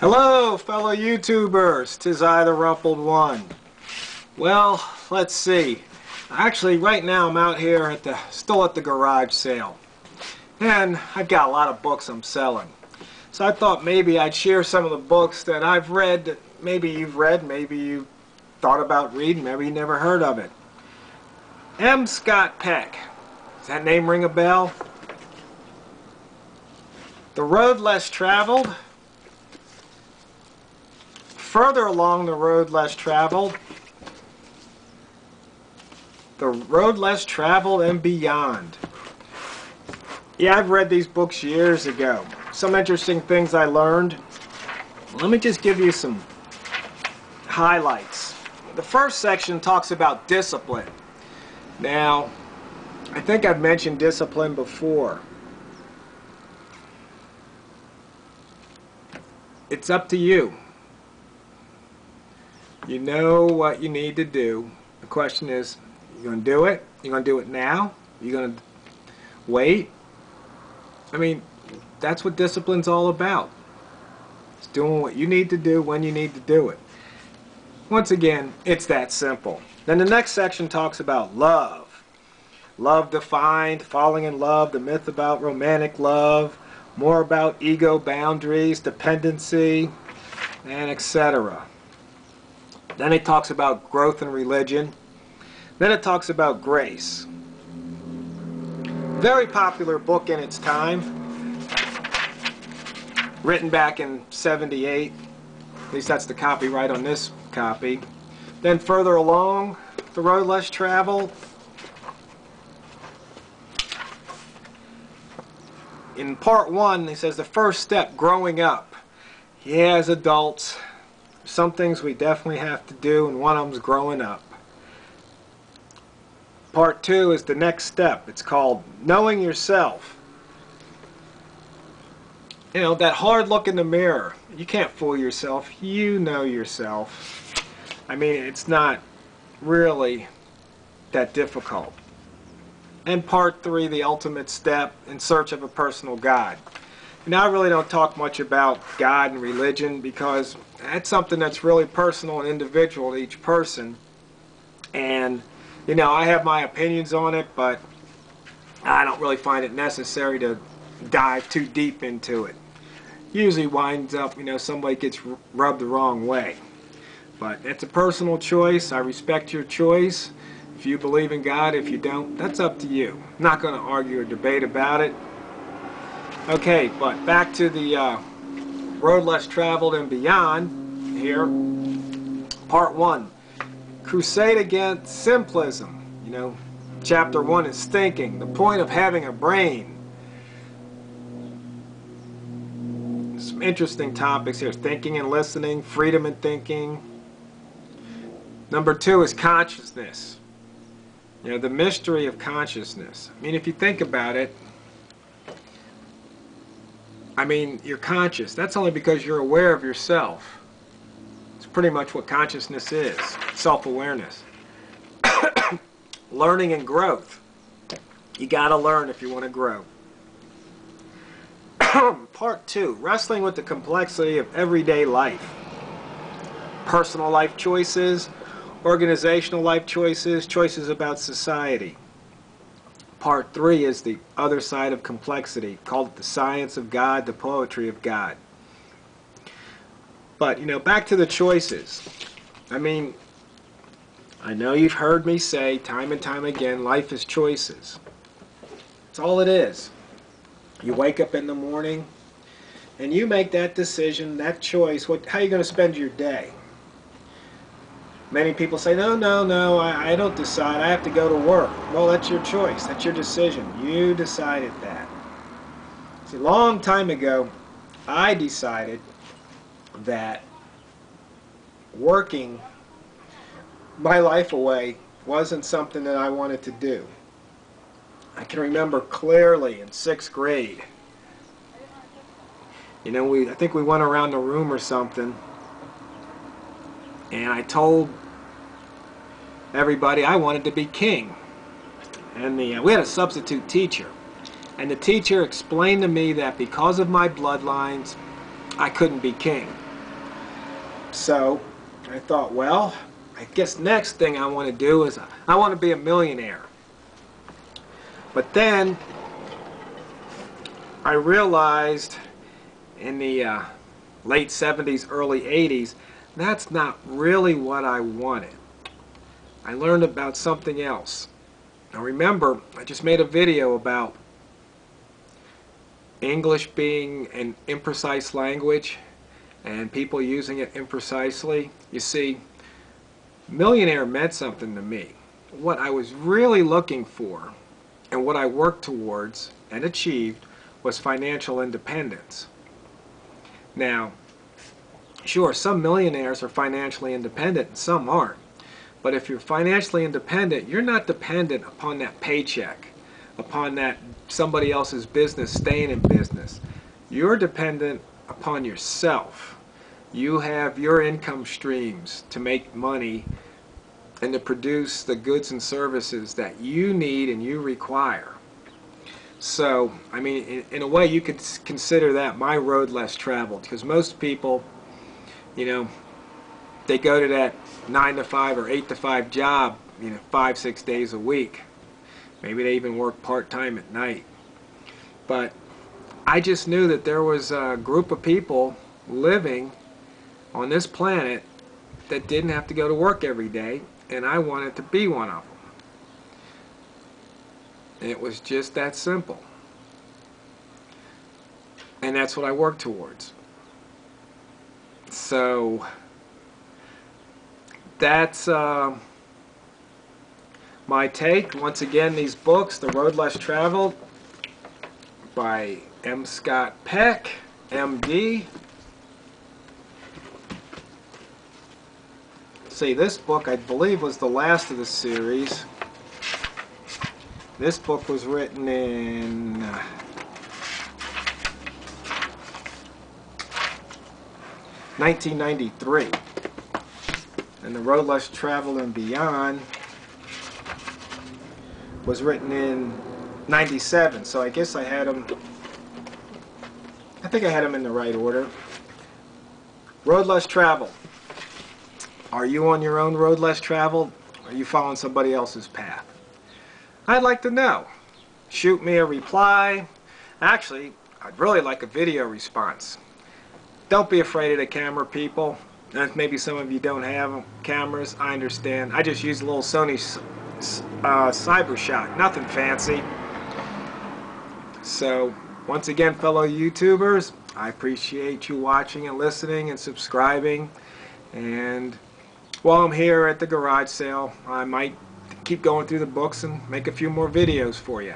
Hello, fellow YouTubers. 'Tis I, TheRumpledOne. Well, let's see. Actually, right now I'm out here still at the garage sale, and I've got a lot of books I'm selling. So I thought maybe I'd share some of the books that I've read that maybe you've read, maybe you thought about reading, maybe you never heard of it. M. Scott Peck. Does that name ring a bell? The Road Less Traveled. Further Along the Road Less Traveled. The Road Less Traveled and Beyond. Yeah, I've read these books years ago. Some interesting things I learned. Let me just give you some highlights. The first section talks about discipline. Now, I think I've mentioned discipline before. It's up to you. You know what you need to do. The question is, you're going to do it? You're going to do it now? You're going to wait? I mean, that's what discipline's all about. It's doing what you need to do when you need to do it. Once again, it's that simple. Then the next section talks about love. Love defined, falling in love, the myth about romantic love, more about ego boundaries, dependency, and etc. Then it talks about growth in religion. Then it talks about grace. Very popular book in its time. Written back in '78. At least that's the copyright on this copy. Then Further Along, The Road Less Traveled. In part 1, he says the first step, growing up. Yeah, as adults, some things we definitely have to do, and one of them is growing up. Part 2 is the next step. It's called knowing yourself. You know, that hard look in the mirror. You can't fool yourself. You know yourself. I mean, it's not really that difficult. And part 3, the ultimate step, in search of a personal God. Now, I really don't talk much about God and religion because that's something that's really personal and individual to each person. And, you know, I have my opinions on it, but I don't really find it necessary to dive too deep into it. Usually winds up, you know, somebody gets rubbed the wrong way. But it's a personal choice. I respect your choice. If you believe in God, if you don't, that's up to you. I'm not going to argue or debate about it. Okay, but back to the Road Less Traveled and Beyond here. Part 1, Crusade Against Simplism. You know, Chapter 1 is thinking, the point of having a brain. Some interesting topics here. Thinking and listening, freedom in thinking. Number 2 is consciousness. You know, the mystery of consciousness. I mean, if you think about it, I mean, you're conscious. That's only because you're aware of yourself. It's pretty much what consciousness is. Self-awareness. Learning and growth. You gotta learn if you want to grow. Part 2, wrestling with the complexity of everyday life. Personal life choices, organizational life choices, choices about society. Part 3 is the other side of complexity, called the science of God, the poetry of God. But, you know, back to the choices. I mean, I know you've heard me say time and time again, life is choices. That's all it is. You wake up in the morning, and you make that decision, that choice, how are you going to spend your day? Many people say, no, I don't decide. I have to go to work. Well, that's your choice. That's your decision. You decided that. See, a long time ago, I decided that working my life away wasn't something that I wanted to do. I can remember clearly in 6th grade. You know, I think we went around the room or something, and I told everybody I wanted to be king. And we had a substitute teacher, And the teacher explained to me that because of my bloodlines, I couldn't be king. So I thought, well, I guess next thing I want to do is I want to be a millionaire. But then I realized in the late 70s, early 80s, that's not really what I wanted. I learned about something else. Now remember, I just made a video about English being an imprecise language and people using it imprecisely. You see, millionaire meant something to me. What I was really looking for and what I worked towards and achieved was financial independence. Now, sure, some millionaires are financially independent and some aren't. But if you're financially independent, you're not dependent upon that paycheck, upon that somebody else's business staying in business. You're dependent upon yourself. You have your income streams to make money and to produce the goods and services that you need and you require. So, I mean, in a way you could consider that my road less traveled, because most people, you know, they go to that 9 to 5 or 8 to 5 job, 5-6 days a week. Maybe they even work part-time at night. But I just knew that there was a group of people living on this planet that didn't have to go to work every day, and I wanted to be one of them. It was just that simple. And that's what I worked towards. So that's my take. Once again, these books, The Road Less Traveled by M. Scott Peck, MD. See, this book I believe was the last of the series. This book was written in 1993. And The Road Less Traveled and Beyond was written in 97. So I guess I had them, I think I had them in the right order. Road Less Traveled. Are you on your own road less traveled? Or are you following somebody else's path? I'd like to know. Shoot me a reply. Actually, I'd really like a video response. Don't be afraid of the camera, people. Maybe some of you don't have cameras. I understand. I just use a little Sony CyberShot. Nothing fancy. So, once again, fellow YouTubers, I appreciate you watching and listening and subscribing. And while I'm here at the garage sale, I might keep going through the books and make a few more videos for you.